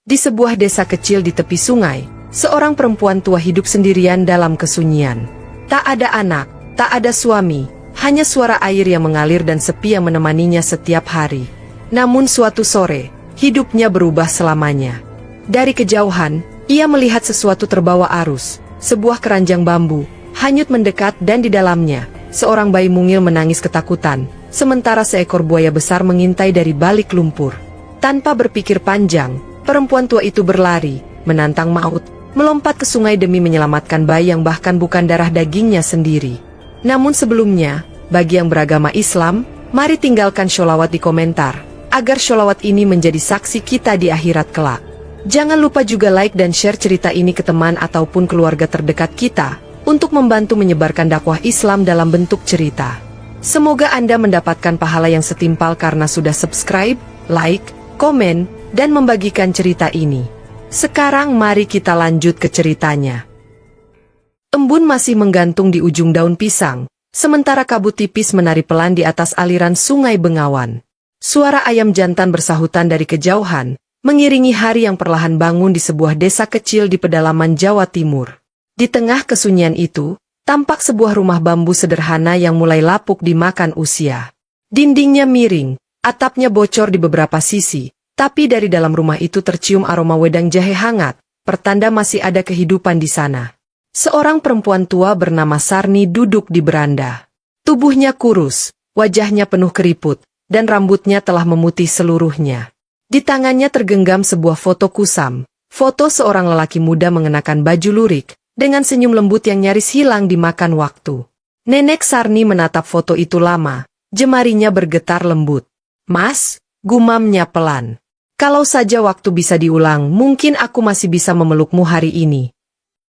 Di sebuah desa kecil di tepi sungai, seorang perempuan tua hidup sendirian dalam kesunyian. Tak ada anak, tak ada suami, hanya suara air yang mengalir dan sepi yang menemaninya setiap hari. Namun suatu sore, hidupnya berubah selamanya. Dari kejauhan, ia melihat sesuatu terbawa arus, sebuah keranjang bambu, hanyut mendekat dan di dalamnya, seorang bayi mungil menangis ketakutan, sementara seekor buaya besar mengintai dari balik lumpur. Tanpa berpikir panjang, perempuan tua itu berlari, menantang maut, melompat ke sungai demi menyelamatkan bayi yang bahkan bukan darah dagingnya sendiri. Namun sebelumnya, bagi yang beragama Islam, mari tinggalkan sholawat di komentar, agar sholawat ini menjadi saksi kita di akhirat kelak. Jangan lupa juga like dan share cerita ini ke teman ataupun keluarga terdekat kita, untuk membantu menyebarkan dakwah Islam dalam bentuk cerita. Semoga Anda mendapatkan pahala yang setimpal karena sudah subscribe, like, komen, dan membagikan cerita ini. Sekarang mari kita lanjut ke ceritanya. Embun masih menggantung di ujung daun pisang, sementara kabut tipis menari pelan di atas aliran sungai Bengawan. Suara ayam jantan bersahutan dari kejauhan, mengiringi hari yang perlahan bangun di sebuah desa kecil di pedalaman Jawa Timur. Di tengah kesunyian itu, tampak sebuah rumah bambu sederhana yang mulai lapuk dimakan usia. Dindingnya miring, atapnya bocor di beberapa sisi, tapi dari dalam rumah itu tercium aroma wedang jahe hangat, pertanda masih ada kehidupan di sana. Seorang perempuan tua bernama Sarni duduk di beranda. Tubuhnya kurus, wajahnya penuh keriput, dan rambutnya telah memutih seluruhnya. Di tangannya tergenggam sebuah foto kusam, foto seorang lelaki muda mengenakan baju lurik, dengan senyum lembut yang nyaris hilang dimakan waktu. Nenek Sarni menatap foto itu lama, jemarinya bergetar lembut. "Mas," gumamnya pelan. "Kalau saja waktu bisa diulang, mungkin aku masih bisa memelukmu hari ini."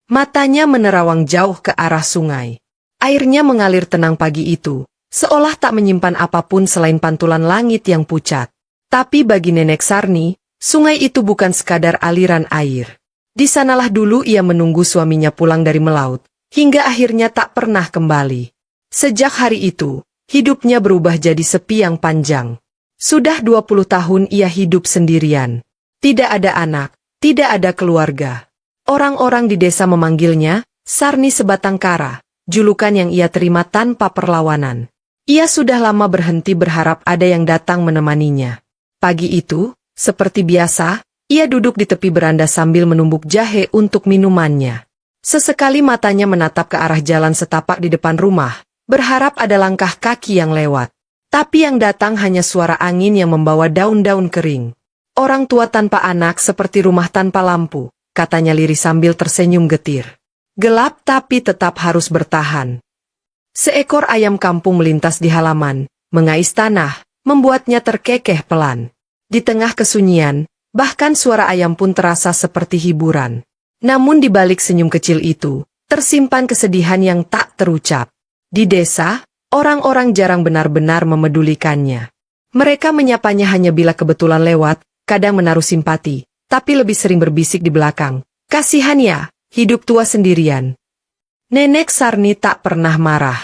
Matanya menerawang jauh ke arah sungai. Airnya mengalir tenang pagi itu, seolah tak menyimpan apapun selain pantulan langit yang pucat. Tapi bagi Nenek Sarni, sungai itu bukan sekadar aliran air. Di sanalah dulu ia menunggu suaminya pulang dari melaut, hingga akhirnya tak pernah kembali. Sejak hari itu, hidupnya berubah jadi sepi yang panjang. Sudah 20 tahun ia hidup sendirian. Tidak ada anak, tidak ada keluarga. Orang-orang di desa memanggilnya Sarni sebatang kara, julukan yang ia terima tanpa perlawanan. Ia sudah lama berhenti berharap ada yang datang menemaninya. Pagi itu, seperti biasa, ia duduk di tepi beranda sambil menumbuk jahe untuk minumannya. Sesekali matanya menatap ke arah jalan setapak di depan rumah, berharap ada langkah kaki yang lewat. Tapi yang datang hanya suara angin yang membawa daun-daun kering. "Orang tua tanpa anak seperti rumah tanpa lampu," katanya lirih sambil tersenyum getir. Gelap tapi tetap harus bertahan. Seekor ayam kampung melintas di halaman, mengais tanah, membuatnya terkekeh pelan. Di tengah kesunyian, bahkan suara ayam pun terasa seperti hiburan. Namun di balik senyum kecil itu, tersimpan kesedihan yang tak terucap. Di desa, orang-orang jarang benar-benar memedulikannya. Mereka menyapanya hanya bila kebetulan lewat, kadang menaruh simpati, tapi lebih sering berbisik di belakang. "Kasihan ya, hidup tua sendirian." Nenek Sarni tak pernah marah.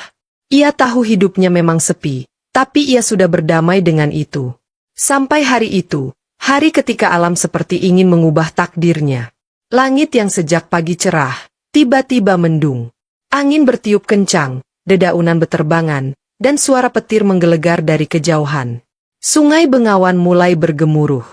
Ia tahu hidupnya memang sepi, tapi ia sudah berdamai dengan itu. Sampai hari itu, hari ketika alam seperti ingin mengubah takdirnya. Langit yang sejak pagi cerah, tiba-tiba mendung. Angin bertiup kencang, dedaunan beterbangan, dan suara petir menggelegar dari kejauhan. Sungai Bengawan mulai bergemuruh.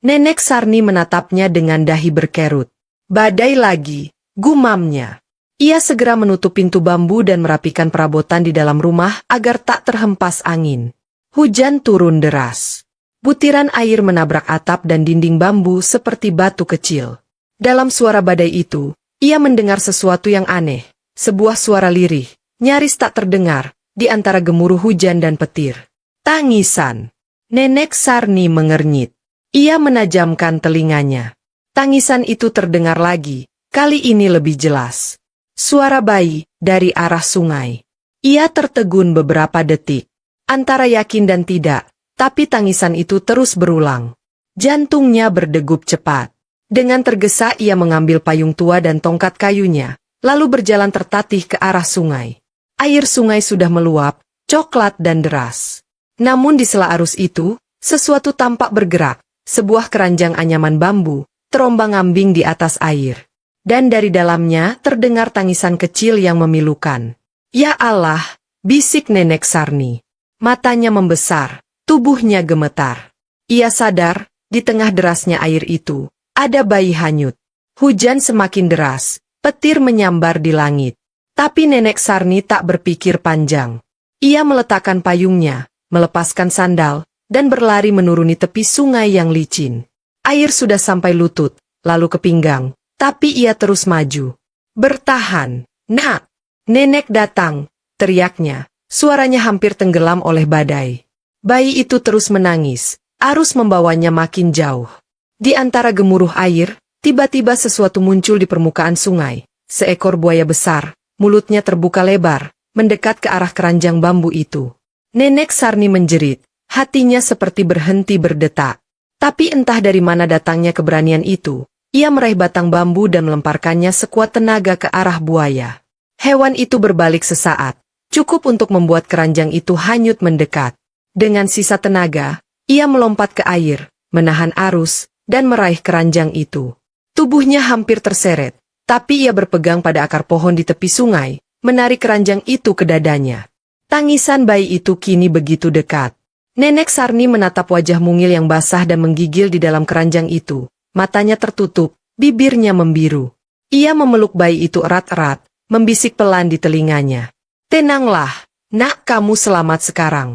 Nenek Sarni menatapnya dengan dahi berkerut. "Badai lagi," gumamnya. Ia segera menutup pintu bambu dan merapikan perabotan di dalam rumah agar tak terhempas angin. Hujan turun deras. Butiran air menabrak atap dan dinding bambu seperti batu kecil. Dalam suara badai itu, ia mendengar sesuatu yang aneh, sebuah suara lirih, nyaris tak terdengar, di antara gemuruh hujan dan petir. Tangisan. Nenek Sarni mengernyit. Ia menajamkan telinganya. Tangisan itu terdengar lagi, kali ini lebih jelas. Suara bayi, dari arah sungai. Ia tertegun beberapa detik. Antara yakin dan tidak, tapi tangisan itu terus berulang. Jantungnya berdegup cepat. Dengan tergesa ia mengambil payung tua dan tongkat kayunya, lalu berjalan tertatih ke arah sungai. Air sungai sudah meluap, coklat dan deras. Namun di sela arus itu, sesuatu tampak bergerak, sebuah keranjang anyaman bambu, terombang-ambing di atas air. Dan dari dalamnya terdengar tangisan kecil yang memilukan. "Ya Allah!" bisik Nenek Sarni. Matanya membesar, tubuhnya gemetar. Ia sadar, di tengah derasnya air itu, ada bayi hanyut. Hujan semakin deras, petir menyambar di langit. Tapi Nenek Sarni tak berpikir panjang. Ia meletakkan payungnya, melepaskan sandal, dan berlari menuruni tepi sungai yang licin. Air sudah sampai lutut, lalu ke pinggang, tapi ia terus maju. "Bertahan, Nak! Nenek datang!" teriaknya. Suaranya hampir tenggelam oleh badai. Bayi itu terus menangis, arus membawanya makin jauh. Di antara gemuruh air, tiba-tiba sesuatu muncul di permukaan sungai. Seekor buaya besar, mulutnya terbuka lebar, mendekat ke arah keranjang bambu itu. Nenek Sarni menjerit, hatinya seperti berhenti berdetak. Tapi entah dari mana datangnya keberanian itu, ia meraih batang bambu dan melemparkannya sekuat tenaga ke arah buaya. Hewan itu berbalik sesaat, cukup untuk membuat keranjang itu hanyut mendekat. Dengan sisa tenaga, ia melompat ke air, menahan arus, dan meraih keranjang itu. Tubuhnya hampir terseret, tapi ia berpegang pada akar pohon di tepi sungai, menarik keranjang itu ke dadanya. Tangisan bayi itu kini begitu dekat. Nenek Sarni menatap wajah mungil yang basah dan menggigil di dalam keranjang itu. Matanya tertutup, bibirnya membiru. Ia memeluk bayi itu erat-erat, membisik pelan di telinganya. "Tenanglah, Nak, kamu selamat sekarang.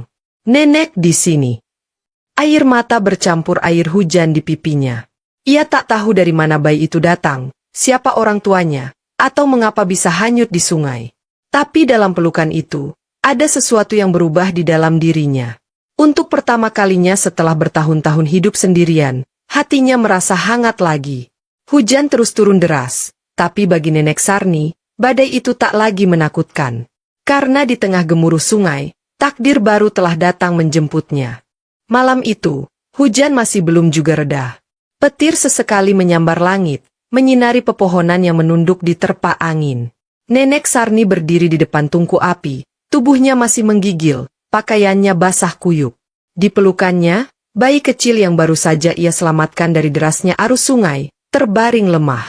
Nenek di sini." Air mata bercampur air hujan di pipinya. Ia tak tahu dari mana bayi itu datang, siapa orang tuanya, atau mengapa bisa hanyut di sungai. Tapi dalam pelukan itu, ada sesuatu yang berubah di dalam dirinya. Untuk pertama kalinya setelah bertahun-tahun hidup sendirian, hatinya merasa hangat lagi. Hujan terus turun deras, tapi bagi Nenek Sarni, badai itu tak lagi menakutkan. Karena di tengah gemuruh sungai, takdir baru telah datang menjemputnya. Malam itu, hujan masih belum juga reda. Petir sesekali menyambar langit, menyinari pepohonan yang menunduk di terpa angin. Nenek Sarni berdiri di depan tungku api, tubuhnya masih menggigil, pakaiannya basah kuyup. Di pelukannya, bayi kecil yang baru saja ia selamatkan dari derasnya arus sungai, terbaring lemah.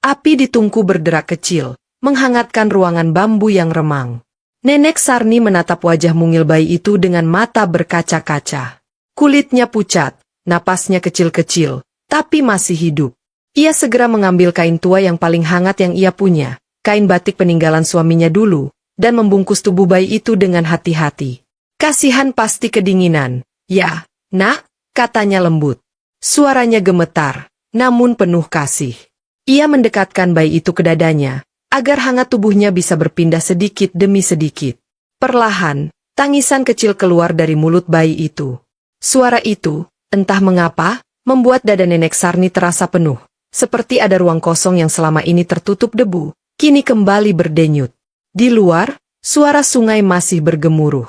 Api di tungku berderak kecil, menghangatkan ruangan bambu yang remang. Nenek Sarni menatap wajah mungil bayi itu dengan mata berkaca-kaca. Kulitnya pucat, napasnya kecil-kecil, tapi masih hidup. Ia segera mengambil kain tua yang paling hangat yang ia punya, kain batik peninggalan suaminya dulu, dan membungkus tubuh bayi itu dengan hati-hati. "Kasihan pasti kedinginan." "Ya, Nak," katanya lembut. Suaranya gemetar, namun penuh kasih. Ia mendekatkan bayi itu ke dadanya, agar hangat tubuhnya bisa berpindah sedikit demi sedikit. Perlahan, tangisan kecil keluar dari mulut bayi itu. Suara itu, entah mengapa, membuat dada Nenek Sarni terasa penuh, seperti ada ruang kosong yang selama ini tertutup debu, kini kembali berdenyut. Di luar, suara sungai masih bergemuruh.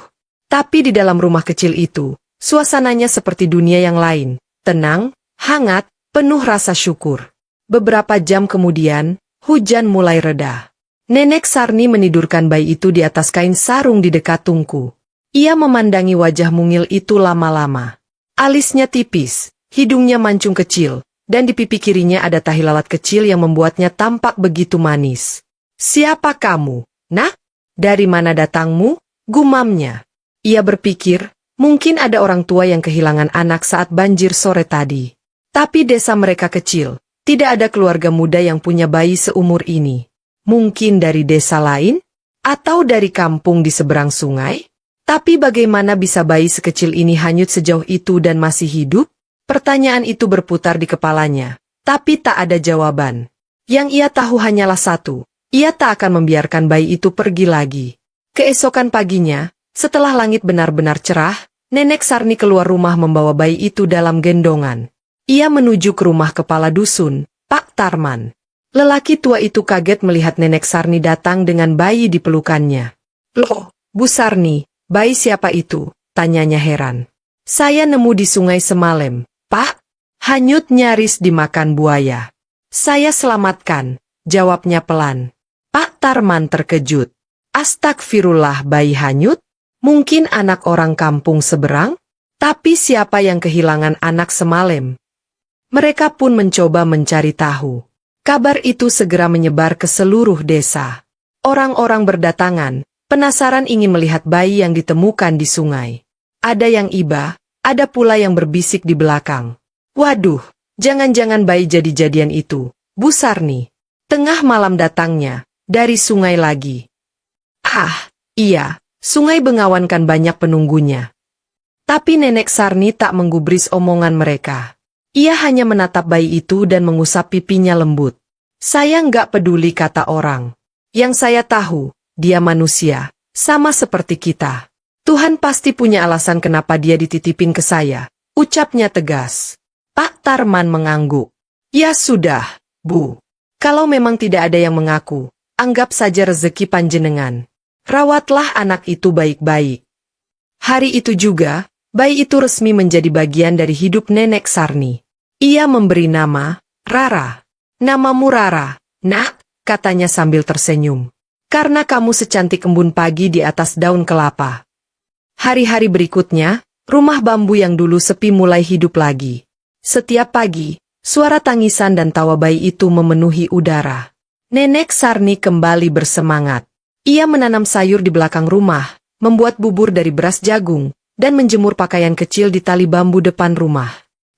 Tapi di dalam rumah kecil itu, suasananya seperti dunia yang lain, tenang, hangat, penuh rasa syukur. Beberapa jam kemudian, hujan mulai reda. Nenek Sarni menidurkan bayi itu di atas kain sarung di dekat tungku. Ia memandangi wajah mungil itu lama-lama. Alisnya tipis, hidungnya mancung kecil, dan di pipi kirinya ada tahi lalat kecil yang membuatnya tampak begitu manis. "Siapa kamu, Nak? Dari mana datangmu?" gumamnya. Ia berpikir, mungkin ada orang tua yang kehilangan anak saat banjir sore tadi. Tapi desa mereka kecil, tidak ada keluarga muda yang punya bayi seumur ini. Mungkin dari desa lain? Atau dari kampung di seberang sungai? Tapi bagaimana bisa bayi sekecil ini hanyut sejauh itu dan masih hidup? Pertanyaan itu berputar di kepalanya, tapi tak ada jawaban. Yang ia tahu hanyalah satu. Ia tak akan membiarkan bayi itu pergi lagi. Keesokan paginya, setelah langit benar-benar cerah, Nenek Sarni keluar rumah membawa bayi itu dalam gendongan. Ia menuju ke rumah kepala dusun, Pak Tarman. Lelaki tua itu kaget melihat Nenek Sarni datang dengan bayi di pelukannya. "Loh, Bu Sarni, bayi siapa itu?" tanyanya heran. "Saya nemu di sungai semalam, Pak. Hanyut nyaris dimakan buaya." "Saya selamatkan," jawabnya pelan. Pak Tarman terkejut. "Astagfirullah, bayi hanyut? Mungkin anak orang kampung seberang? Tapi siapa yang kehilangan anak semalam?" Mereka pun mencoba mencari tahu. Kabar itu segera menyebar ke seluruh desa. Orang-orang berdatangan, penasaran ingin melihat bayi yang ditemukan di sungai. Ada yang iba, ada pula yang berbisik di belakang. Waduh, jangan-jangan bayi jadi-jadian itu, Bu Sarni. Tengah malam datangnya, dari sungai lagi. Ah, iya, Sungai Bengawan kan banyak penunggunya. Tapi Nenek Sarni tak menggubris omongan mereka. Ia hanya menatap bayi itu dan mengusap pipinya lembut. Saya nggak peduli kata orang. Yang saya tahu, dia manusia, sama seperti kita. Tuhan pasti punya alasan kenapa dia dititipin ke saya, ucapnya tegas. Pak Tarman mengangguk. Ya sudah, Bu. Kalau memang tidak ada yang mengaku, anggap saja rezeki panjenengan. Rawatlah anak itu baik-baik. Hari itu juga, bayi itu resmi menjadi bagian dari hidup Nenek Sarni. Ia memberi nama, Rara. Namamu Rara, nak, katanya sambil tersenyum. Karena kamu secantik embun pagi di atas daun kelapa. Hari-hari berikutnya, rumah bambu yang dulu sepi mulai hidup lagi. Setiap pagi, suara tangisan dan tawa bayi itu memenuhi udara. Nenek Sarni kembali bersemangat. Ia menanam sayur di belakang rumah, membuat bubur dari beras jagung, dan menjemur pakaian kecil di tali bambu depan rumah.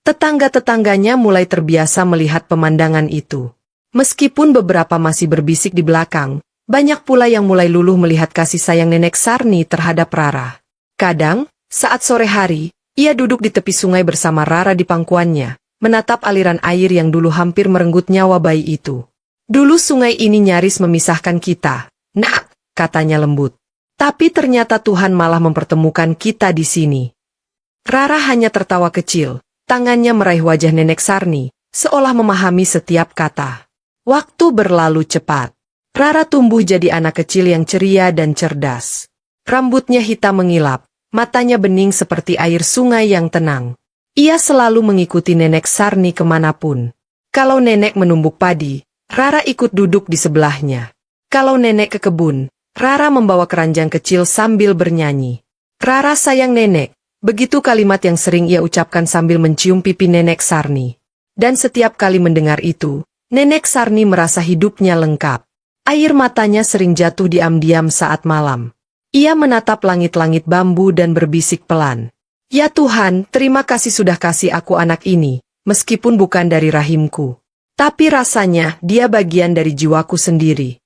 Tetangga-tetangganya mulai terbiasa melihat pemandangan itu. Meskipun beberapa masih berbisik di belakang, banyak pula yang mulai luluh melihat kasih sayang Nenek Sarni terhadap Rara. Kadang, saat sore hari, ia duduk di tepi sungai bersama Rara di pangkuannya, menatap aliran air yang dulu hampir merenggut nyawa bayi itu. Dulu sungai ini nyaris memisahkan kita, nak, katanya lembut. Tapi ternyata Tuhan malah mempertemukan kita di sini. Rara hanya tertawa kecil, tangannya meraih wajah Nenek Sarni, seolah memahami setiap kata. Waktu berlalu cepat. Rara tumbuh jadi anak kecil yang ceria dan cerdas. Rambutnya hitam mengilap, matanya bening seperti air sungai yang tenang. Ia selalu mengikuti Nenek Sarni kemanapun. Kalau nenek menumbuk padi, Rara ikut duduk di sebelahnya. Kalau nenek ke kebun, Rara membawa keranjang kecil sambil bernyanyi. Rara sayang nenek, begitu kalimat yang sering ia ucapkan sambil mencium pipi Nenek Sarni. Dan setiap kali mendengar itu, Nenek Sarni merasa hidupnya lengkap. Air matanya sering jatuh diam-diam saat malam. Ia menatap langit-langit bambu dan berbisik pelan. Ya Tuhan, terima kasih sudah kasih aku anak ini, meskipun bukan dari rahimku. Tapi rasanya dia bagian dari jiwaku sendiri.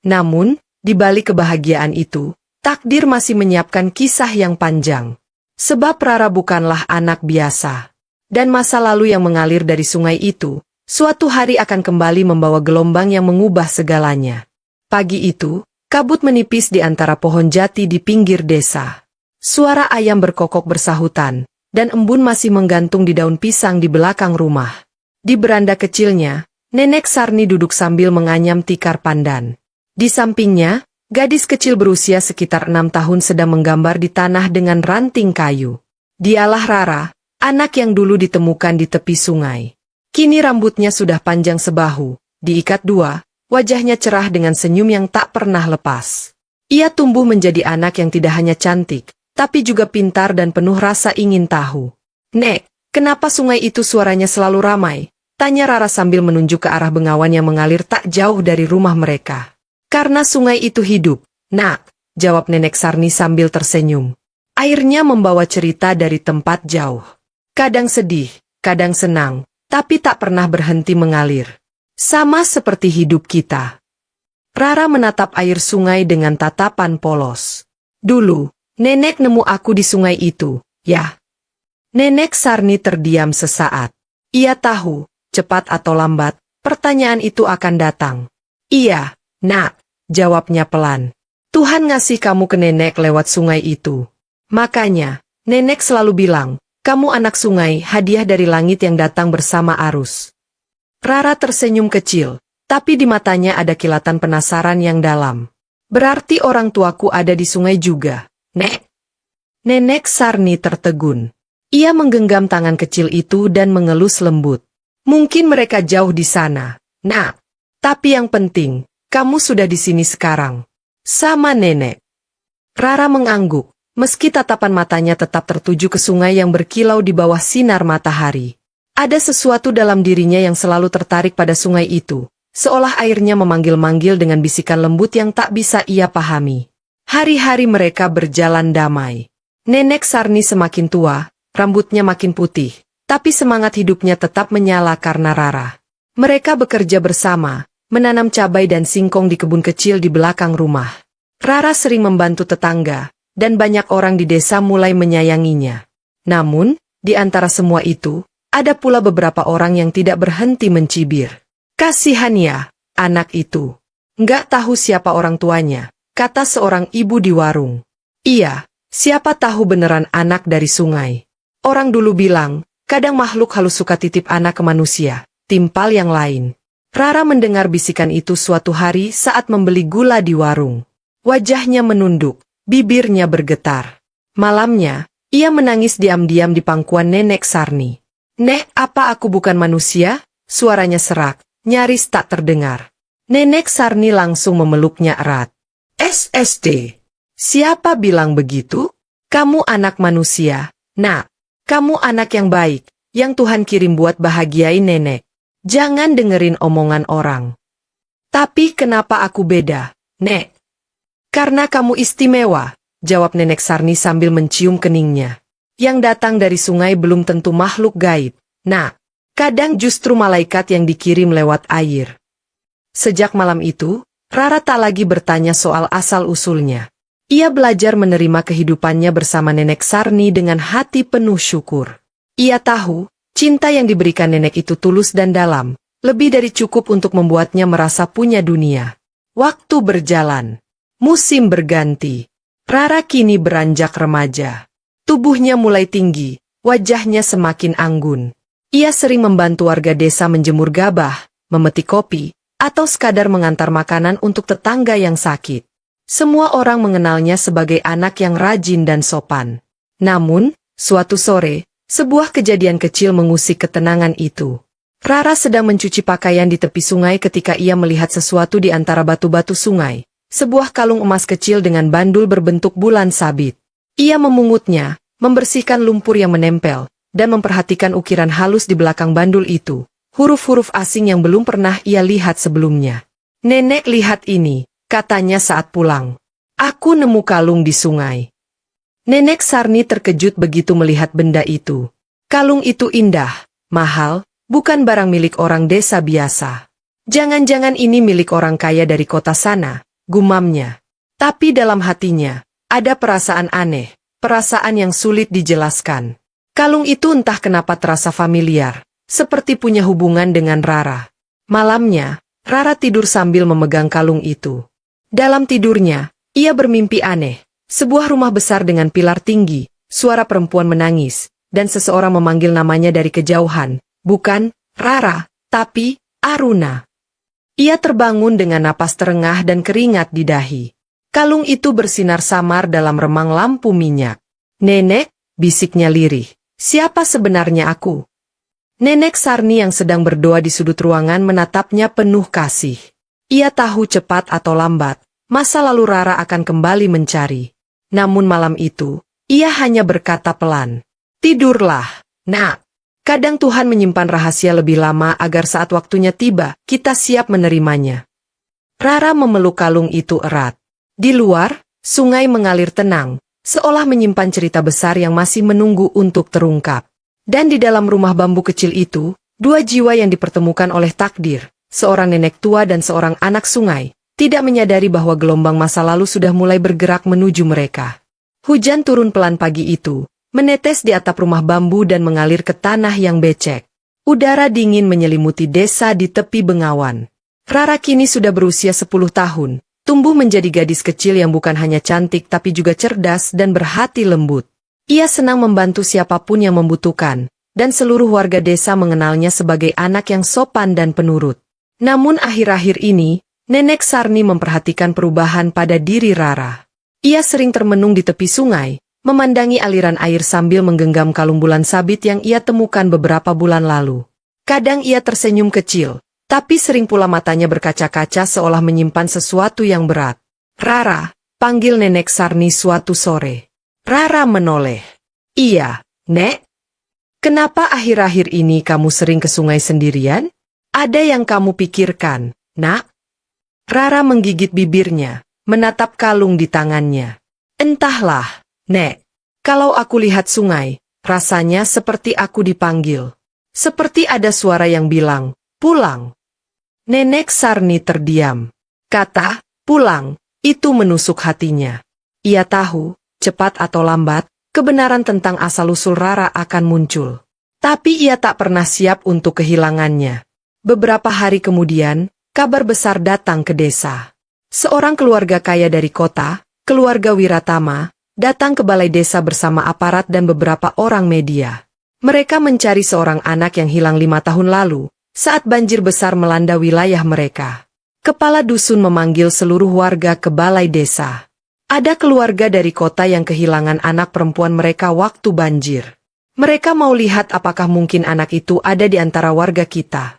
Namun, di balik kebahagiaan itu, takdir masih menyiapkan kisah yang panjang. Sebab Rara bukanlah anak biasa. Dan masa lalu yang mengalir dari sungai itu, suatu hari akan kembali membawa gelombang yang mengubah segalanya. Pagi itu, kabut menipis di antara pohon jati di pinggir desa. Suara ayam berkokok bersahutan, dan embun masih menggantung di daun pisang di belakang rumah. Di beranda kecilnya, Nenek Sarni duduk sambil menganyam tikar pandan. Di sampingnya, gadis kecil berusia sekitar 6 tahun sedang menggambar di tanah dengan ranting kayu. Dialah Rara, anak yang dulu ditemukan di tepi sungai. Kini rambutnya sudah panjang sebahu, diikat dua, wajahnya cerah dengan senyum yang tak pernah lepas. Ia tumbuh menjadi anak yang tidak hanya cantik, tapi juga pintar dan penuh rasa ingin tahu. Nek, kenapa sungai itu suaranya selalu ramai? Tanya Rara sambil menunjuk ke arah bengawan yang mengalir tak jauh dari rumah mereka. Karena sungai itu hidup, nak, jawab Nenek Sarni sambil tersenyum. Airnya membawa cerita dari tempat jauh. Kadang sedih, kadang senang, tapi tak pernah berhenti mengalir. Sama seperti hidup kita. Rara menatap air sungai dengan tatapan polos. Dulu, nenek nemu aku di sungai itu, ya. Nenek Sarni terdiam sesaat. Ia tahu, cepat atau lambat, pertanyaan itu akan datang. Iya, nak, jawabnya pelan. Tuhan ngasih kamu ke nenek lewat sungai itu. Makanya, nenek selalu bilang, kamu anak sungai, hadiah dari langit yang datang bersama arus. Rara tersenyum kecil, tapi di matanya ada kilatan penasaran yang dalam. Berarti orang tuaku ada di sungai juga, Nek? Nenek Sarni tertegun. Ia menggenggam tangan kecil itu dan mengelus lembut. Mungkin mereka jauh di sana, nak. Tapi yang penting, kamu sudah di sini sekarang. Sama nenek. Rara mengangguk, meski tatapan matanya tetap tertuju ke sungai yang berkilau di bawah sinar matahari. Ada sesuatu dalam dirinya yang selalu tertarik pada sungai itu, seolah airnya memanggil-manggil dengan bisikan lembut yang tak bisa ia pahami. Hari-hari mereka berjalan damai. Nenek Sarni semakin tua, rambutnya makin putih, tapi semangat hidupnya tetap menyala karena Rara. Mereka bekerja bersama, menanam cabai dan singkong di kebun kecil di belakang rumah. Rara sering membantu tetangga, dan banyak orang di desa mulai menyayanginya. Namun, di antara semua itu, ada pula beberapa orang yang tidak berhenti mencibir. Kasihan ya, anak itu. Nggak tahu siapa orang tuanya, kata seorang ibu di warung. Iya, siapa tahu beneran anak dari sungai. Orang dulu bilang, kadang makhluk halus suka titip anak ke manusia, timpal yang lain. Rara mendengar bisikan itu suatu hari saat membeli gula di warung. Wajahnya menunduk, bibirnya bergetar. Malamnya, ia menangis diam-diam di pangkuan Nenek Sarni. "Nek, apa aku bukan manusia?" Suaranya serak, nyaris tak terdengar. Nenek Sarni langsung memeluknya erat. "SSD. Siapa bilang begitu? Kamu anak manusia, Nak. Kamu anak yang baik, yang Tuhan kirim buat bahagiain nenek. Jangan dengerin omongan orang." "Tapi kenapa aku beda, Nek?" "Karena kamu istimewa," jawab Nenek Sarni sambil mencium keningnya. "Yang datang dari sungai belum tentu makhluk gaib, Nak. Kadang justru malaikat yang dikirim lewat air." Sejak malam itu, Rara tak lagi bertanya soal asal-usulnya. Ia belajar menerima kehidupannya bersama Nenek Sarni dengan hati penuh syukur. Ia tahu, cinta yang diberikan nenek itu tulus dan dalam, lebih dari cukup untuk membuatnya merasa punya dunia. Waktu berjalan. Musim berganti. Rara kini beranjak remaja. Tubuhnya mulai tinggi, wajahnya semakin anggun. Ia sering membantu warga desa menjemur gabah, memetik kopi, atau sekadar mengantar makanan untuk tetangga yang sakit. Semua orang mengenalnya sebagai anak yang rajin dan sopan. Namun, suatu sore, sebuah kejadian kecil mengusik ketenangan itu. Rara sedang mencuci pakaian di tepi sungai ketika ia melihat sesuatu di antara batu-batu sungai. Sebuah kalung emas kecil dengan bandul berbentuk bulan sabit. Ia memungutnya, membersihkan lumpur yang menempel, dan memperhatikan ukiran halus di belakang bandul itu. Huruf-huruf asing yang belum pernah ia lihat sebelumnya. "Nenek, lihat ini," katanya saat pulang. "Aku nemu kalung di sungai." Nenek Sarni terkejut begitu melihat benda itu. Kalung itu indah, mahal, bukan barang milik orang desa biasa. "Jangan-jangan ini milik orang kaya dari kota sana," gumamnya. Tapi dalam hatinya, ada perasaan aneh, perasaan yang sulit dijelaskan. Kalung itu entah kenapa terasa familiar, seperti punya hubungan dengan Rara. Malamnya, Rara tidur sambil memegang kalung itu. Dalam tidurnya, ia bermimpi aneh. Sebuah rumah besar dengan pilar tinggi, suara perempuan menangis, dan seseorang memanggil namanya dari kejauhan. Bukan Rara, tapi Aruna. Ia terbangun dengan napas terengah dan keringat di dahi. Kalung itu bersinar samar dalam remang lampu minyak. "Nenek," bisiknya lirih, "siapa sebenarnya aku?" Nenek Sarni yang sedang berdoa di sudut ruangan menatapnya penuh kasih. Ia tahu cepat atau lambat, masa lalu Rara akan kembali mencari. Namun malam itu, ia hanya berkata pelan, "Tidurlah, Nak. Kadang Tuhan menyimpan rahasia lebih lama agar saat waktunya tiba, kita siap menerimanya." Rara memeluk kalung itu erat. Di luar, sungai mengalir tenang, seolah menyimpan cerita besar yang masih menunggu untuk terungkap. Dan di dalam rumah bambu kecil itu, dua jiwa yang dipertemukan oleh takdir, seorang nenek tua dan seorang anak sungai, tidak menyadari bahwa gelombang masa lalu sudah mulai bergerak menuju mereka. Hujan turun pelan pagi itu, menetes di atap rumah bambu dan mengalir ke tanah yang becek. Udara dingin menyelimuti desa di tepi Bengawan. Rara kini sudah berusia 10 tahun, tumbuh menjadi gadis kecil yang bukan hanya cantik tapi juga cerdas dan berhati lembut. Ia senang membantu siapapun yang membutuhkan, dan seluruh warga desa mengenalnya sebagai anak yang sopan dan penurut. Namun akhir-akhir ini, Nenek Sarni memperhatikan perubahan pada diri Rara. Ia sering termenung di tepi sungai, memandangi aliran air sambil menggenggam kalung bulan sabit yang ia temukan beberapa bulan lalu. Kadang ia tersenyum kecil, tapi sering pula matanya berkaca-kaca seolah menyimpan sesuatu yang berat. "Rara," panggil Nenek Sarni suatu sore. Rara menoleh. "Iya, Nek." Kenapa akhir-akhir ini kamu sering ke sungai sendirian? Ada yang kamu pikirkan, nak? Rara menggigit bibirnya, menatap kalung di tangannya. Entahlah, Nek. Kalau aku lihat sungai, rasanya seperti aku dipanggil. Seperti ada suara yang bilang, pulang. Nenek Sarni terdiam. Kata, pulang, itu menusuk hatinya. Ia tahu, cepat atau lambat, kebenaran tentang asal-usul Rara akan muncul. Tapi ia tak pernah siap untuk kehilangannya. Beberapa hari kemudian, kabar besar datang ke desa. Seorang keluarga kaya dari kota, keluarga Wiratama, datang ke balai desa bersama aparat dan beberapa orang media. Mereka mencari seorang anak yang hilang 5 tahun lalu, saat banjir besar melanda wilayah mereka. Kepala dusun memanggil seluruh warga ke balai desa. Ada keluarga dari kota yang kehilangan anak perempuan mereka waktu banjir. Mereka mau lihat apakah mungkin anak itu ada di antara warga kita.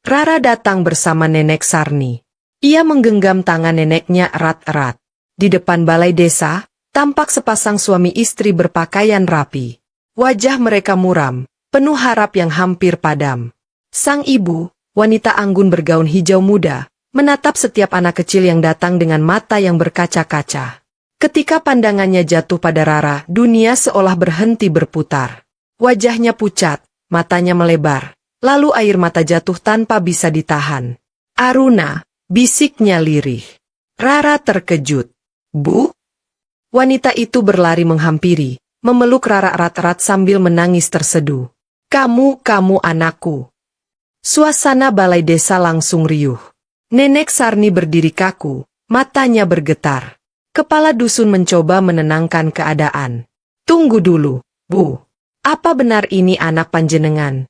Rara datang bersama Nenek Sarni. Ia menggenggam tangan neneknya erat-erat. Di depan balai desa, tampak sepasang suami istri berpakaian rapi. Wajah mereka muram, penuh harap yang hampir padam. Sang ibu, wanita anggun bergaun hijau muda, menatap setiap anak kecil yang datang dengan mata yang berkaca-kaca. Ketika pandangannya jatuh pada Rara, dunia seolah berhenti berputar. Wajahnya pucat, matanya melebar, lalu air mata jatuh tanpa bisa ditahan. Aruna, bisiknya lirih. Rara terkejut. Bu? Wanita itu berlari menghampiri, memeluk Rara erat-erat sambil menangis terseduh. Kamu anakku. Suasana balai desa langsung riuh. Nenek Sarni berdiri kaku, matanya bergetar. Kepala dusun mencoba menenangkan keadaan. Tunggu dulu, Bu. Apa benar ini anak panjenengan?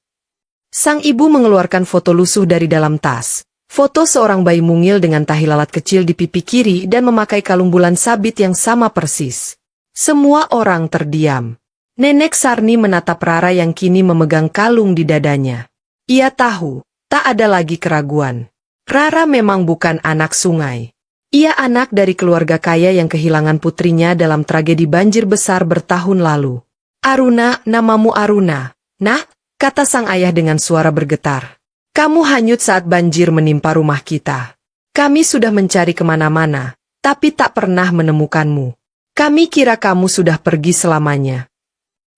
Sang ibu mengeluarkan foto lusuh dari dalam tas. Foto seorang bayi mungil dengan tahi lalat kecil di pipi kiri dan memakai kalung bulan sabit yang sama persis. Semua orang terdiam. Nenek Sarni menatap Rara yang kini memegang kalung di dadanya. Ia tahu, tak ada lagi keraguan. Rara memang bukan anak sungai. Ia anak dari keluarga kaya yang kehilangan putrinya dalam tragedi banjir besar bertahun lalu. Aruna, namamu Aruna. Nah, kata sang ayah dengan suara bergetar. Kamu hanyut saat banjir menimpa rumah kita. Kami sudah mencari kemana-mana, tapi tak pernah menemukanmu. Kami kira kamu sudah pergi selamanya.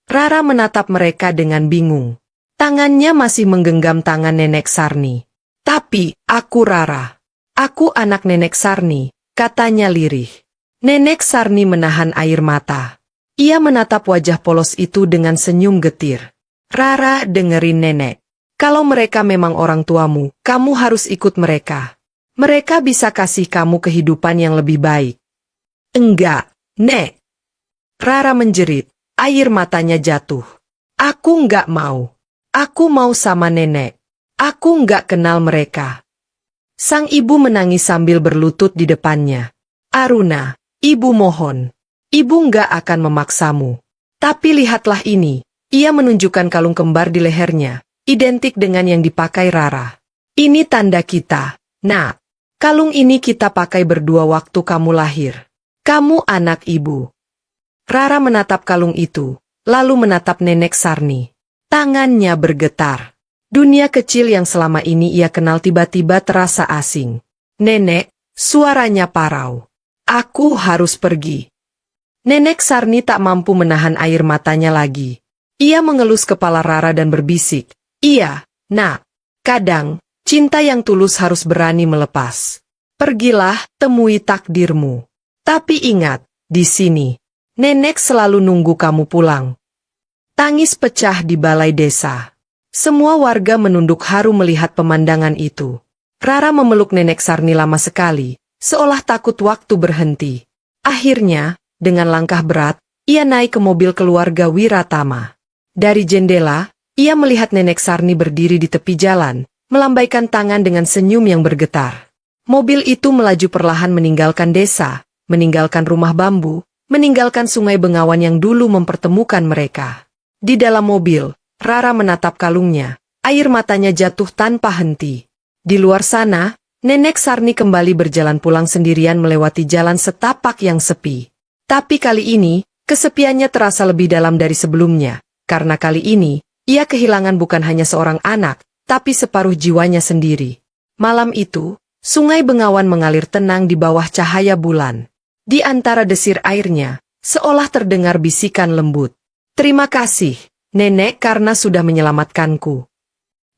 Rara menatap mereka dengan bingung. Tangannya masih menggenggam tangan Nenek Sarni. Tapi, aku Rara. Aku anak Nenek Sarni, katanya lirih. Nenek Sarni menahan air mata. Ia menatap wajah polos itu dengan senyum getir. Rara, dengerin nenek. Kalau mereka memang orang tuamu, kamu harus ikut mereka. Mereka bisa kasih kamu kehidupan yang lebih baik. Enggak, Nek. Rara menjerit, air matanya jatuh. Aku enggak mau. Aku mau sama nenek. Aku enggak kenal mereka. Sang ibu menangis sambil berlutut di depannya. Aruna, ibu mohon. Ibu enggak akan memaksamu. Tapi lihatlah ini. Ia menunjukkan kalung kembar di lehernya, identik dengan yang dipakai Rara. Ini tanda kita. Nah, kalung ini kita pakai berdua waktu kamu lahir. Kamu anak ibu. Rara menatap kalung itu, lalu menatap Nenek Sarni. Tangannya bergetar. Dunia kecil yang selama ini ia kenal tiba-tiba terasa asing. Nenek, suaranya parau. Aku harus pergi. Nenek Sarni tak mampu menahan air matanya lagi. Ia mengelus kepala Rara dan berbisik. Iya, nak. Kadang, cinta yang tulus harus berani melepas. Pergilah, temui takdirmu. Tapi ingat, di sini, nenek selalu nunggu kamu pulang. Tangis pecah di balai desa. Semua warga menunduk haru melihat pemandangan itu. Rara memeluk Nenek Sarni lama sekali, seolah takut waktu berhenti. Akhirnya, dengan langkah berat, ia naik ke mobil keluarga Wiratama. Dari jendela, ia melihat Nenek Sarni berdiri di tepi jalan, melambaikan tangan dengan senyum yang bergetar. Mobil itu melaju perlahan meninggalkan desa, meninggalkan rumah bambu, meninggalkan sungai Bengawan yang dulu mempertemukan mereka. Di dalam mobil, Rara menatap kalungnya, air matanya jatuh tanpa henti. Di luar sana, Nenek Sarni kembali berjalan pulang sendirian melewati jalan setapak yang sepi. Tapi kali ini, kesepiannya terasa lebih dalam dari sebelumnya, karena kali ini, Ia kehilangan bukan hanya seorang anak, tapi separuh jiwanya sendiri. Malam itu, Sungai Bengawan mengalir tenang di bawah cahaya bulan. Di antara desir airnya, seolah terdengar bisikan lembut. "Terima kasih, Nenek, karena sudah menyelamatkanku."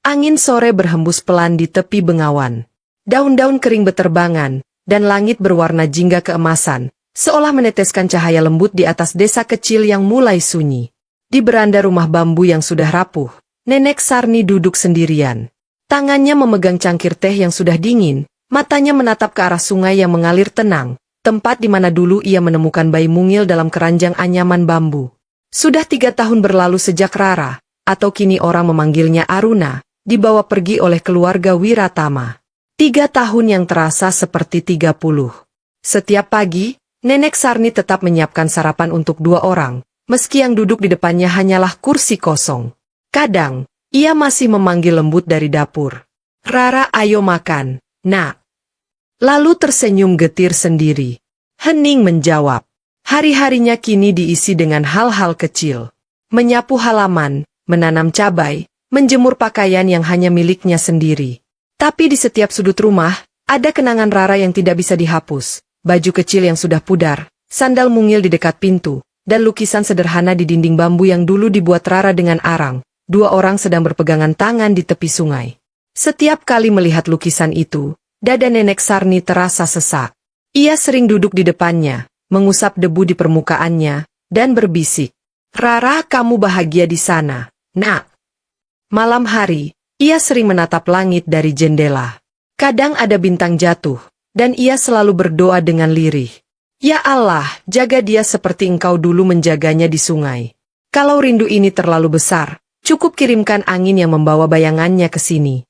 Angin sore berhembus pelan di tepi Bengawan. Daun-daun kering beterbangan, dan langit berwarna jingga keemasan, seolah meneteskan cahaya lembut di atas desa kecil yang mulai sunyi. Di beranda rumah bambu yang sudah rapuh, Nenek Sarni duduk sendirian. Tangannya memegang cangkir teh yang sudah dingin, matanya menatap ke arah sungai yang mengalir tenang, tempat di mana dulu ia menemukan bayi mungil dalam keranjang anyaman bambu. Sudah 3 tahun berlalu sejak Rara, atau kini orang memanggilnya Aruna, dibawa pergi oleh keluarga Wiratama. 3 tahun yang terasa seperti 30. Setiap pagi, Nenek Sarni tetap menyiapkan sarapan untuk 2 orang, meski yang duduk di depannya hanyalah kursi kosong. Kadang, ia masih memanggil lembut dari dapur. "Rara, ayo makan, Nak." Lalu tersenyum getir sendiri. Hening menjawab. Hari-harinya kini diisi dengan hal-hal kecil. Menyapu halaman, menanam cabai, menjemur pakaian yang hanya miliknya sendiri. Tapi di setiap sudut rumah, ada kenangan Rara yang tidak bisa dihapus. Baju kecil yang sudah pudar, sandal mungil di dekat pintu, dan lukisan sederhana di dinding bambu yang dulu dibuat Rara dengan arang. 2 orang sedang berpegangan tangan di tepi sungai. Setiap kali melihat lukisan itu, dada Nenek Sarni terasa sesak. Ia sering duduk di depannya, mengusap debu di permukaannya, dan berbisik, "Rara, kamu bahagia di sana, Nak." Malam hari, ia sering menatap langit dari jendela. Kadang ada bintang jatuh, dan ia selalu berdoa dengan lirih. "Ya Allah, jaga dia seperti Engkau dulu menjaganya di sungai. Kalau rindu ini terlalu besar, cukup kirimkan angin yang membawa bayangannya ke sini."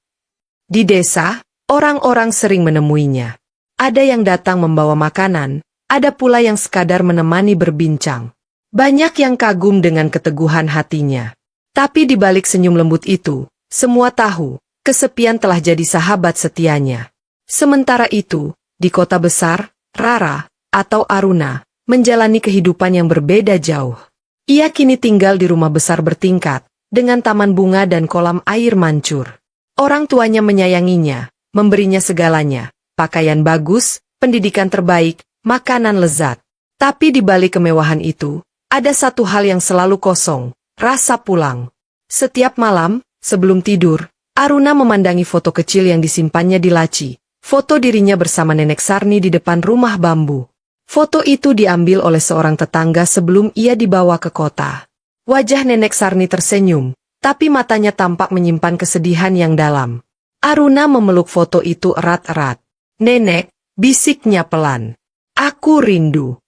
Di desa, orang-orang sering menemuinya. Ada yang datang membawa makanan, ada pula yang sekadar menemani berbincang. Banyak yang kagum dengan keteguhan hatinya. Tapi di balik senyum lembut itu, semua tahu, kesepian telah jadi sahabat setianya. Sementara itu, di kota besar, Rara, atau Aruna, menjalani kehidupan yang berbeda jauh. Ia kini tinggal di rumah besar bertingkat, dengan taman bunga dan kolam air mancur. Orang tuanya menyayanginya, memberinya segalanya, pakaian bagus, pendidikan terbaik, makanan lezat. Tapi di balik kemewahan itu, ada satu hal yang selalu kosong, rasa pulang. Setiap malam, sebelum tidur, Aruna memandangi foto kecil yang disimpannya di laci. Foto dirinya bersama Nenek Sarni di depan rumah bambu. Foto itu diambil oleh seorang tetangga sebelum ia dibawa ke kota. Wajah Nenek Sarni tersenyum, tapi matanya tampak menyimpan kesedihan yang dalam. Aruna memeluk foto itu erat-erat. "Nenek," bisiknya pelan, "aku rindu."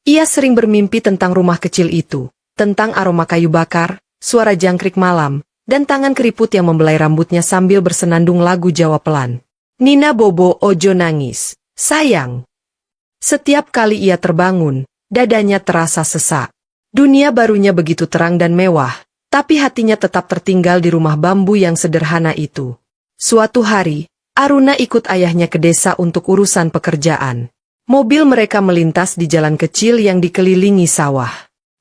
Ia sering bermimpi tentang rumah kecil itu, tentang aroma kayu bakar, suara jangkrik malam, dan tangan keriput yang membelai rambutnya sambil bersenandung lagu Jawa pelan. "Nina Bobo, ojo nangis, sayang." Setiap kali ia terbangun, dadanya terasa sesak. Dunia barunya begitu terang dan mewah, tapi hatinya tetap tertinggal di rumah bambu yang sederhana itu. Suatu hari, Aruna ikut ayahnya ke desa untuk urusan pekerjaan. Mobil mereka melintas di jalan kecil yang dikelilingi sawah.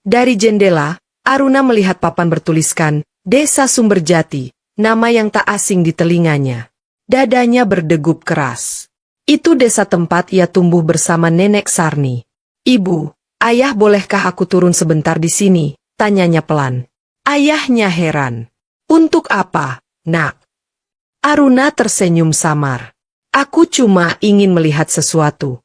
Dari jendela, Aruna melihat papan bertuliskan, "Desa Sumberjati," nama yang tak asing di telinganya. Dadanya berdegup keras. Itu desa tempat ia tumbuh bersama Nenek Sarni. "Ibu, ayah, bolehkah aku turun sebentar di sini?" tanyanya pelan. Ayahnya heran. "Untuk apa, Nak?" Aruna tersenyum samar. "Aku cuma ingin melihat sesuatu."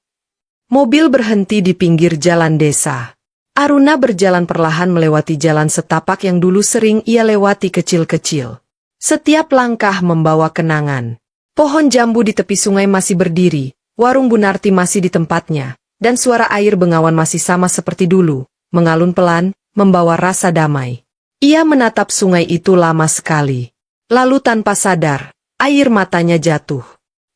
Mobil berhenti di pinggir jalan desa. Aruna berjalan perlahan melewati jalan setapak yang dulu sering ia lewati kecil-kecil. Setiap langkah membawa kenangan. Pohon jambu di tepi sungai masih berdiri, warung Bunarti masih di tempatnya, dan suara air Bengawan masih sama seperti dulu, mengalun pelan, membawa rasa damai. Ia menatap sungai itu lama sekali. Lalu tanpa sadar, air matanya jatuh.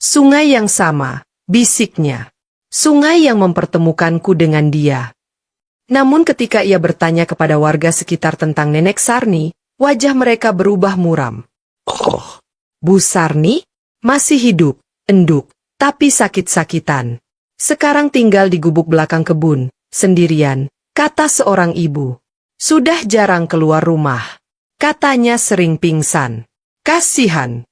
"Sungai yang sama," bisiknya. "Sungai yang mempertemukanku dengan dia." Namun ketika ia bertanya kepada warga sekitar tentang Nenek Sarni, wajah mereka berubah muram. "Oh, Bu Sarni? Masih hidup, enduk, tapi sakit-sakitan. Sekarang tinggal di gubuk belakang kebun, sendirian," kata seorang ibu. "Sudah jarang keluar rumah." Katanya sering pingsan. Kasihan.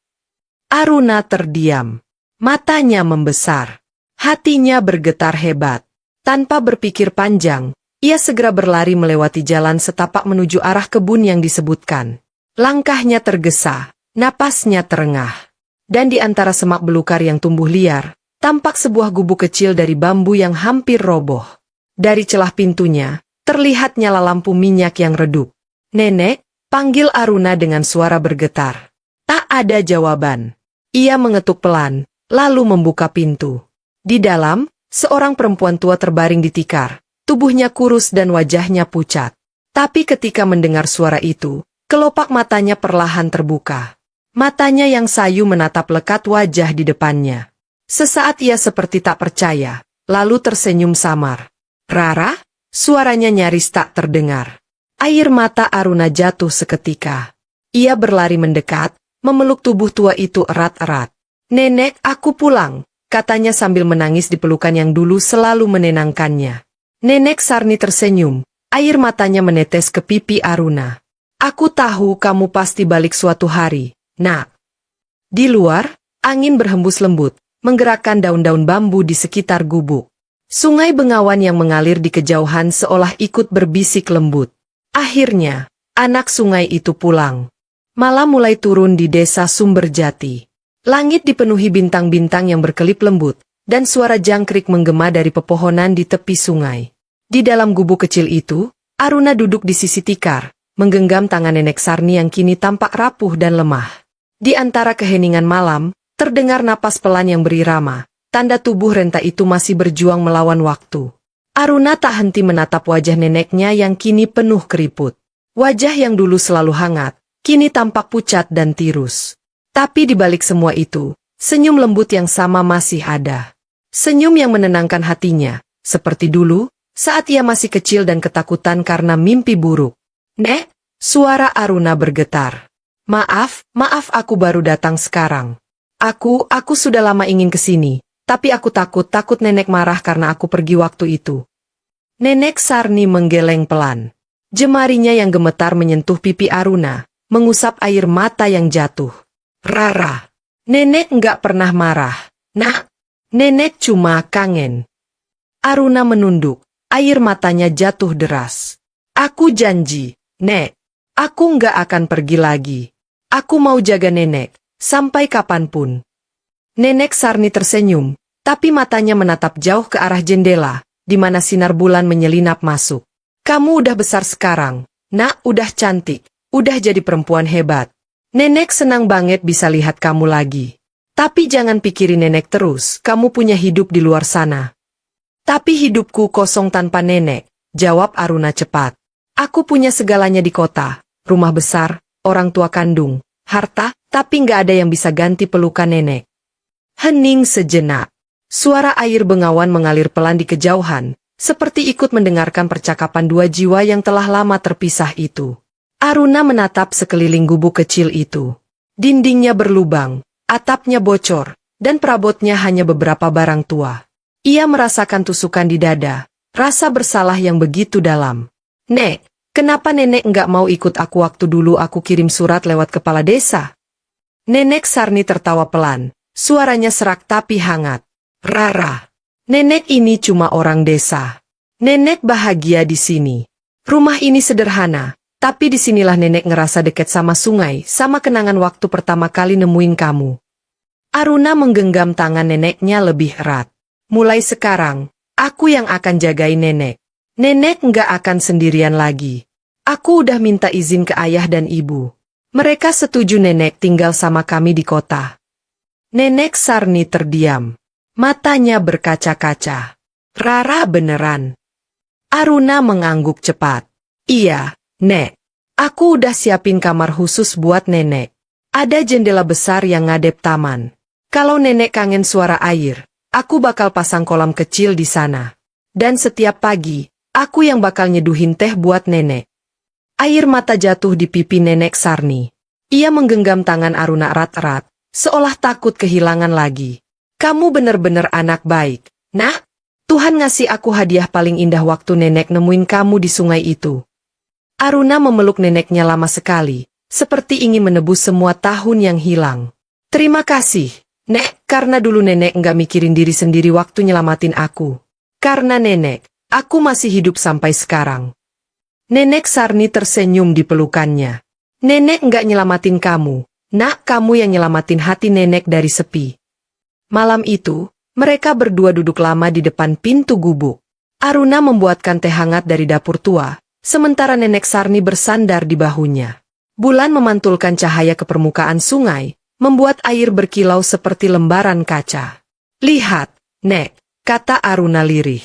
Aruna terdiam. Matanya membesar. Hatinya bergetar hebat. Tanpa berpikir panjang, ia segera berlari melewati jalan setapak menuju arah kebun yang disebutkan. Langkahnya tergesa, napasnya terengah. Dan di antara semak belukar yang tumbuh liar, tampak sebuah gubuk kecil dari bambu yang hampir roboh. Dari celah pintunya, terlihat nyala lampu minyak yang redup. "Nenek," panggil Aruna dengan suara bergetar. Tak ada jawaban. Ia mengetuk pelan, lalu membuka pintu. Di dalam, seorang perempuan tua terbaring di tikar. Tubuhnya kurus dan wajahnya pucat. Tapi ketika mendengar suara itu, kelopak matanya perlahan terbuka. Matanya yang sayu menatap lekat wajah di depannya. Sesaat ia seperti tak percaya, lalu tersenyum samar. "Rara?" Suaranya nyaris tak terdengar. Air mata Aruna jatuh seketika. Ia berlari mendekat, memeluk tubuh tua itu erat-erat. "Nenek, aku pulang," katanya sambil menangis di pelukan yang dulu selalu menenangkannya. Nenek Sarni tersenyum, air matanya menetes ke pipi Aruna. "Aku tahu kamu pasti balik suatu hari, Nak." Di luar, angin berhembus lembut, menggerakkan daun-daun bambu di sekitar gubuk. Sungai Bengawan yang mengalir di kejauhan seolah ikut berbisik lembut. Akhirnya, anak sungai itu pulang. Malam mulai turun di desa Sumberjati. Langit dipenuhi bintang-bintang yang berkelip lembut, dan suara jangkrik menggema dari pepohonan di tepi sungai. Di dalam gubuk kecil itu, Aruna duduk di sisi tikar, menggenggam tangan Nenek Sarni yang kini tampak rapuh dan lemah. Di antara keheningan malam, terdengar napas pelan yang berirama, tanda tubuh renta itu masih berjuang melawan waktu. Aruna tak henti menatap wajah neneknya yang kini penuh keriput. Wajah yang dulu selalu hangat, kini tampak pucat dan tirus. Tapi di balik semua itu, senyum lembut yang sama masih ada. Senyum yang menenangkan hatinya, seperti dulu, saat ia masih kecil dan ketakutan karena mimpi buruk. "Nek," suara Aruna bergetar. Maaf aku baru datang sekarang. Aku sudah lama ingin kesini, tapi aku takut nenek marah karena aku pergi waktu itu." Nenek Sarni menggeleng pelan. Jemarinya yang gemetar menyentuh pipi Aruna, mengusap air mata yang jatuh. "Rara, nenek nggak pernah marah, Nak. Nenek cuma kangen." Aruna menunduk, air matanya jatuh deras. "Aku janji, Nek, aku nggak akan pergi lagi. Aku mau jaga nenek, sampai kapanpun." Nenek Sarni tersenyum, tapi matanya menatap jauh ke arah jendela, di mana sinar bulan menyelinap masuk. "Kamu udah besar sekarang, Nak, udah cantik, udah jadi perempuan hebat. Nenek senang banget bisa lihat kamu lagi. Tapi jangan pikirin nenek terus, kamu punya hidup di luar sana." "Tapi hidupku kosong tanpa nenek," jawab Aruna cepat. "Aku punya segalanya di kota, rumah besar, orang tua kandung, harta, tapi nggak ada yang bisa ganti pelukan nenek." Hening sejenak. Suara air Bengawan mengalir pelan di kejauhan, seperti ikut mendengarkan percakapan dua jiwa yang telah lama terpisah itu. Aruna menatap sekeliling gubuk kecil itu. Dindingnya berlubang, atapnya bocor, dan perabotnya hanya beberapa barang tua. Ia merasakan tusukan di dada, rasa bersalah yang begitu dalam. "Nek, kenapa nenek nggak mau ikut aku waktu dulu aku kirim surat lewat kepala desa?" Nenek Sarni tertawa pelan, suaranya serak tapi hangat. "Rara, nenek ini cuma orang desa. Nenek bahagia di sini. Rumah ini sederhana, tapi disinilah nenek ngerasa dekat sama sungai, sama kenangan waktu pertama kali nemuin kamu." Aruna menggenggam tangan neneknya lebih erat. "Mulai sekarang, aku yang akan jagain nenek. Nenek nggak akan sendirian lagi. Aku udah minta izin ke ayah dan ibu. Mereka setuju nenek tinggal sama kami di kota." Nenek Sarni terdiam. Matanya berkaca-kaca. "Rara beneran?" Aruna mengangguk cepat. "Iya, Nek. Aku udah siapin kamar khusus buat nenek. Ada jendela besar yang ngadep taman. Kalau nenek kangen suara air, aku bakal pasang kolam kecil di sana. Dan setiap pagi, aku yang bakal nyeduhin teh buat nenek." Air mata jatuh di pipi Nenek Sarni. Ia menggenggam tangan Aruna erat-erat, seolah takut kehilangan lagi. "Kamu bener-bener anak baik, Nak. Tuhan ngasih aku hadiah paling indah waktu nenek nemuin kamu di sungai itu." Aruna memeluk neneknya lama sekali, seperti ingin menebus semua tahun yang hilang. Terima kasih, Nek, karena dulu Nenek nggak mikirin diri sendiri waktu nyelamatin aku. Karena Nenek, aku masih hidup sampai sekarang. Nenek Sarni tersenyum di pelukannya. Nenek nggak nyelamatin kamu, Nak, kamu yang nyelamatin hati Nenek dari sepi. Malam itu, mereka berdua duduk lama di depan pintu gubuk. Aruna membuatkan teh hangat dari dapur tua, sementara Nenek Sarni bersandar di bahunya. Bulan memantulkan cahaya ke permukaan sungai, membuat air berkilau seperti lembaran kaca. Lihat, Nek, kata Aruna lirih.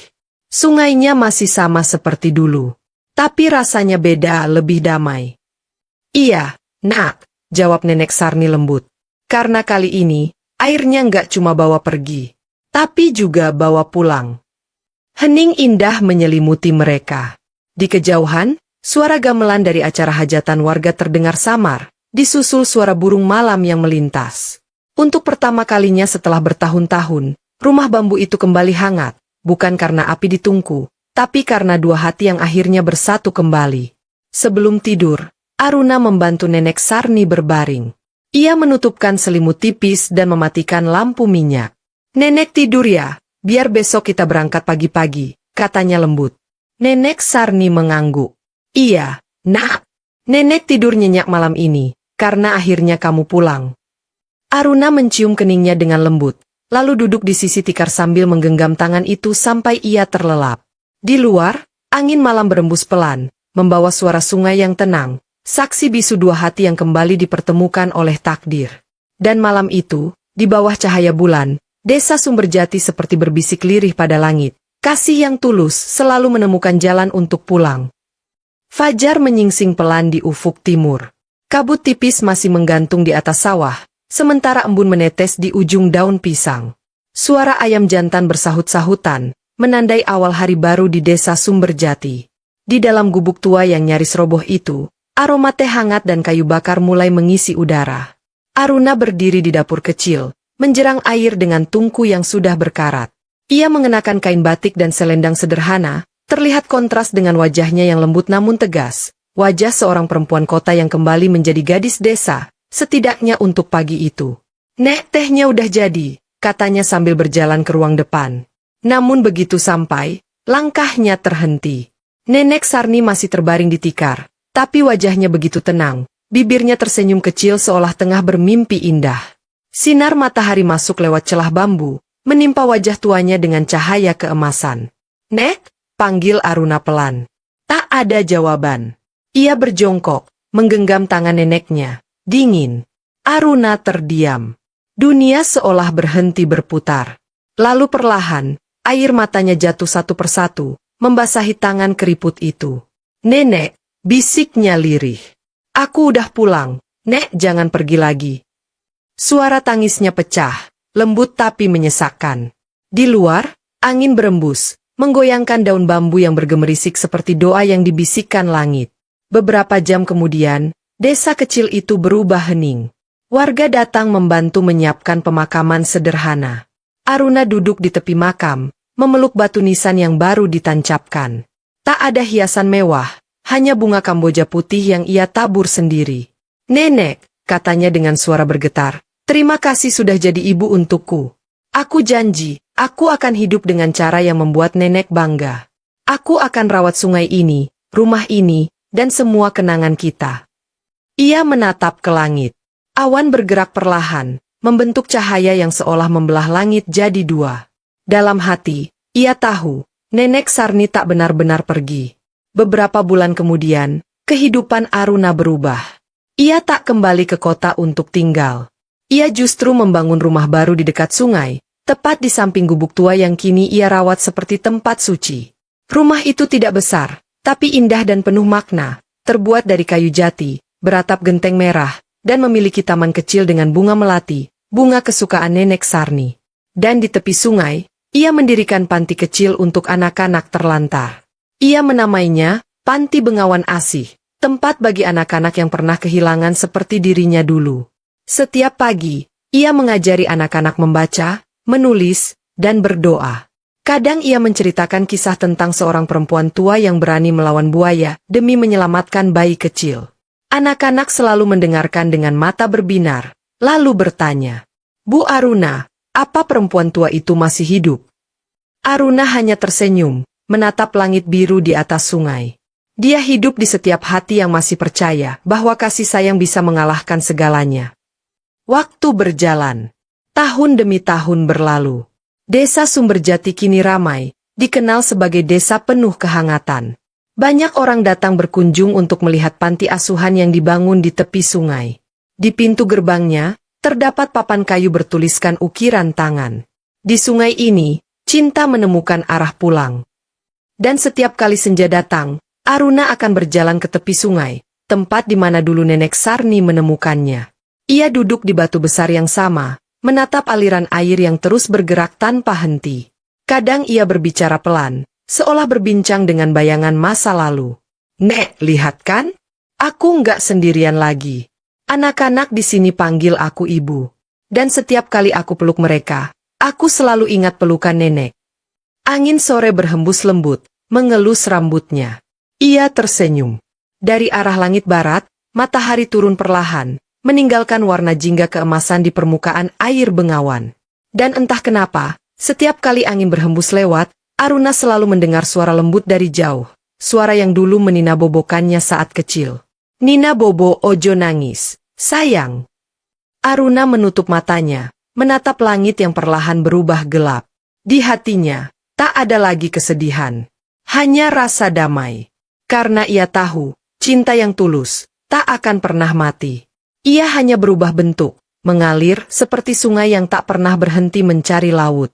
Sungainya masih sama seperti dulu, tapi rasanya beda, lebih damai. Iya, Nak, jawab Nenek Sarni lembut. Karena kali ini, airnya nggak cuma bawa pergi, tapi juga bawa pulang. Hening indah menyelimuti mereka. Di kejauhan, suara gamelan dari acara hajatan warga terdengar samar, disusul suara burung malam yang melintas. Untuk pertama kalinya setelah bertahun-tahun, rumah bambu itu kembali hangat, bukan karena api di tungku, tapi karena dua hati yang akhirnya bersatu kembali. Sebelum tidur, Aruna membantu Nenek Sarni berbaring. Ia menutupkan selimut tipis dan mematikan lampu minyak. Nenek tidur ya, biar besok kita berangkat pagi-pagi, katanya lembut. Nenek Sarni mengangguk. Iya, Nak. Nenek tidur nyenyak malam ini, karena akhirnya kamu pulang. Aruna mencium keningnya dengan lembut, lalu duduk di sisi tikar sambil menggenggam tangan itu sampai ia terlelap. Di luar, angin malam berembus pelan, membawa suara sungai yang tenang, saksi bisu dua hati yang kembali dipertemukan oleh takdir. Dan malam itu, di bawah cahaya bulan, desa Sumberjati seperti berbisik lirih pada langit. Kasih yang tulus selalu menemukan jalan untuk pulang. Fajar menyingsing pelan di ufuk timur. Kabut tipis masih menggantung di atas sawah, sementara embun menetes di ujung daun pisang. Suara ayam jantan bersahut-sahutan, menandai awal hari baru di desa Sumberjati. Di dalam gubuk tua yang nyaris roboh itu, aroma teh hangat dan kayu bakar mulai mengisi udara. Aruna berdiri di dapur kecil, menjerang air dengan tungku yang sudah berkarat. Ia mengenakan kain batik dan selendang sederhana, terlihat kontras dengan wajahnya yang lembut namun tegas, wajah seorang perempuan kota yang kembali menjadi gadis desa, setidaknya untuk pagi itu. Nek, tehnya udah jadi, katanya sambil berjalan ke ruang depan. Namun begitu sampai, langkahnya terhenti. Nenek Sarni masih terbaring di tikar, tapi wajahnya begitu tenang, bibirnya tersenyum kecil seolah tengah bermimpi indah. Sinar matahari masuk lewat celah bambu, menimpa wajah tuanya dengan cahaya keemasan. Nek, panggil Aruna pelan. Tak ada jawaban. Ia berjongkok, menggenggam tangan neneknya. Dingin. Aruna terdiam. Dunia seolah berhenti berputar. Lalu perlahan, air matanya jatuh satu persatu, membasahi tangan keriput itu. Nenek, bisiknya lirih. Aku udah pulang, Nek, jangan pergi lagi. Suara tangisnya pecah. Lembut tapi menyesakkan. Di luar, angin berembus, menggoyangkan daun bambu yang bergemerisik seperti doa yang dibisikkan langit. Beberapa jam kemudian, desa kecil itu berubah hening. Warga datang membantu menyiapkan pemakaman sederhana. Aruna duduk di tepi makam, memeluk batu nisan yang baru ditancapkan. Tak ada hiasan mewah, hanya bunga kamboja putih yang ia tabur sendiri. Nenek, katanya dengan suara bergetar. Terima kasih sudah jadi ibu untukku. Aku janji, aku akan hidup dengan cara yang membuat nenek bangga. Aku akan rawat sungai ini, rumah ini, dan semua kenangan kita. Ia menatap ke langit. Awan bergerak perlahan, membentuk cahaya yang seolah membelah langit jadi dua. Dalam hati, ia tahu, Nenek Sarni tak benar-benar pergi. Beberapa bulan kemudian, kehidupan Aruna berubah. Ia tak kembali ke kota untuk tinggal. Ia justru membangun rumah baru di dekat sungai, tepat di samping gubuk tua yang kini ia rawat seperti tempat suci. Rumah itu tidak besar, tapi indah dan penuh makna, terbuat dari kayu jati, beratap genteng merah, dan memiliki taman kecil dengan bunga melati, bunga kesukaan Nenek Sarni. Dan di tepi sungai, ia mendirikan panti kecil untuk anak-anak terlantar. Ia menamainya Panti Bengawan Asih, tempat bagi anak-anak yang pernah kehilangan seperti dirinya dulu. Setiap pagi, ia mengajari anak-anak membaca, menulis, dan berdoa. Kadang ia menceritakan kisah tentang seorang perempuan tua yang berani melawan buaya demi menyelamatkan bayi kecil. Anak-anak selalu mendengarkan dengan mata berbinar, lalu bertanya, "Bu Aruna, apa perempuan tua itu masih hidup?" Aruna hanya tersenyum, menatap langit biru di atas sungai. Dia hidup di setiap hati yang masih percaya bahwa kasih sayang bisa mengalahkan segalanya. Waktu berjalan. Tahun demi tahun berlalu. Desa Sumberjati kini ramai, dikenal sebagai desa penuh kehangatan. Banyak orang datang berkunjung untuk melihat panti asuhan yang dibangun di tepi sungai. Di pintu gerbangnya, terdapat papan kayu bertuliskan ukiran tangan. Di sungai ini, cinta menemukan arah pulang. Dan setiap kali senja datang, Aruna akan berjalan ke tepi sungai, tempat di mana dulu Nenek Sarni menemukannya. Ia duduk di batu besar yang sama, menatap aliran air yang terus bergerak tanpa henti. Kadang ia berbicara pelan, seolah berbincang dengan bayangan masa lalu. "Nek, lihat kan? Aku nggak sendirian lagi. Anak-anak di sini panggil aku ibu. Dan setiap kali aku peluk mereka, aku selalu ingat pelukan nenek." Angin sore berhembus lembut, mengelus rambutnya. Ia tersenyum. Dari arah langit barat, matahari turun perlahan, meninggalkan warna jingga keemasan di permukaan air bengawan. Dan entah kenapa, setiap kali angin berhembus lewat, Aruna selalu mendengar suara lembut dari jauh, suara yang dulu menina bobokannya saat kecil. "Nina Bobo, ojo nangis, sayang." Aruna menutup matanya, menatap langit yang perlahan berubah gelap. Di hatinya, tak ada lagi kesedihan, hanya rasa damai. Karena ia tahu, cinta yang tulus tak akan pernah mati. Ia hanya berubah bentuk, mengalir seperti sungai yang tak pernah berhenti mencari laut.